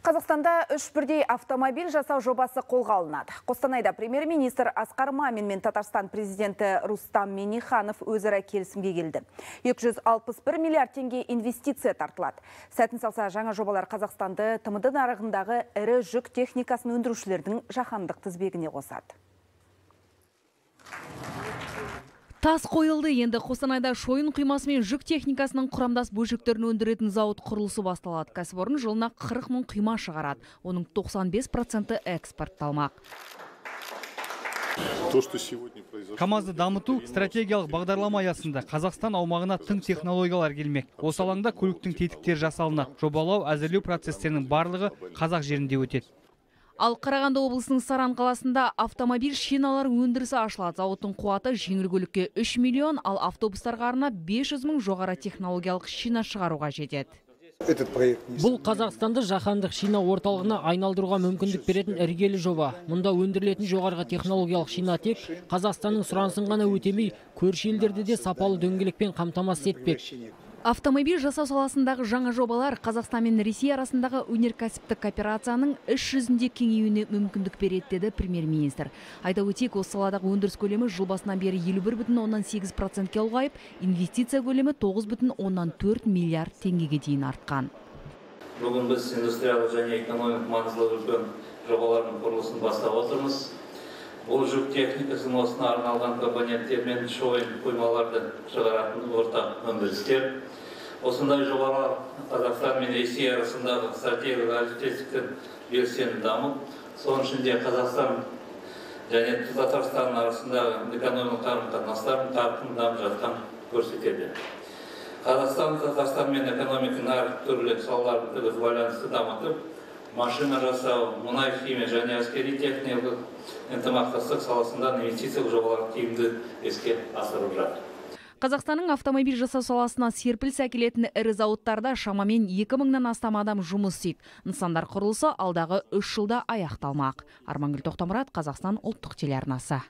Қазақстанда 3 бірдей автомобиль жасау жобасы қолға алынады. Қостанайда премьер-министр Асқар Мамин мен Татарстан президенті Рустам Минниханов өзара келісімге келді. 261 миллиард теңге инвестиция тартылады. Сәтін салса, жаңа жобалар Қазақстанды ТМД нарығындағы ірі жүк техникасын өндірушілердің жаһандық тізбегіне қосады. Тас қойылды, енді Қостанайда шойын құймасы мен жүк техникасының құрамдас бөлшектерін өндіретін зауыт құрылысы басталады. Кәсіпорын жылына 40 мың құйма шығарады. Оның 95% экспортталмақ. КАМАЗды дамыту стратегиялық бағдарлама аясында Қазақстан аумағына тың технологиялар келмек. Осы алаңда көліктің тетіктері жасалынады. Жобалау, әзірлеу процестерінің барлығы қазақ жерінде өтеді. Ал Қарағанды облысының Саран қаласында автомобиль шиналар өндірісі ашылады. Зауыттың қуаты жеңіл көлікке 3 миллион, ал автобустарға арнап 500 мың жоғары технологиялық шина шығаруға жетеді. Бұл Қазақстанды жаһандық шина орталығына айналдыруға мүмкіндік беретін іргелі жоба. Мұнда өндірілетін жоғарғы технологиялық шина тек Қазақстанның сұранысын ғана өтемей, көрші елдерде де сапалы дөңгелекпен қамтамасыз етпек. Автомобиль жасау саласындағы жаңа жобалар Қазақстан мен Ресей арасындағы өнеркәсіптік кооперацияның іс жүзінде кеңеюіне мүмкіндік береді, деді премьер-министр. Айта өтейік, осы саладағы өндіріс көлемі жыл басынан бері 51,8%-ке ұлғайып, инвестиция көлемі 9,4 миллиард теңгеге дейін артқан. Бүгін біз индустриялық және экономик маңыздылығы үлкен жобалардың құрылысын бастап отырмыз. Бұл жүк техникасының осына арналған компоненттер мен шойын құймаларды шығаратын ортақ өндірістер. Осындай жобалар Қазақстан мен Ресей арасындағы стратегиялық әріптестіктің белсенді дамып, соның ішінде Қазақстан және Татарстан арасындағы экономикалық қарым-қатынастардың қарқынды дамып жатқан көрсетеді. Қазақстан Татарстан мен экономиканың әртүрлі салаларын тығыз байланысты дамытып, машина жасау, мұнай химия және әскери техникалық ынтымақтастық саласында инвестициялық жобалар тиімді іске асырылып жатыр. Қазақстанның автомобиль жасау саласына серпіліс әкелетін ірі зауыттарда шамамен 2000-нан астам адам жұмыс істейді. Нысандар құрылысы алдағы 3 жылда аяқталмақ. Армангүл Тоқтамұрат, Қазақстан ұлттық телеарнасы.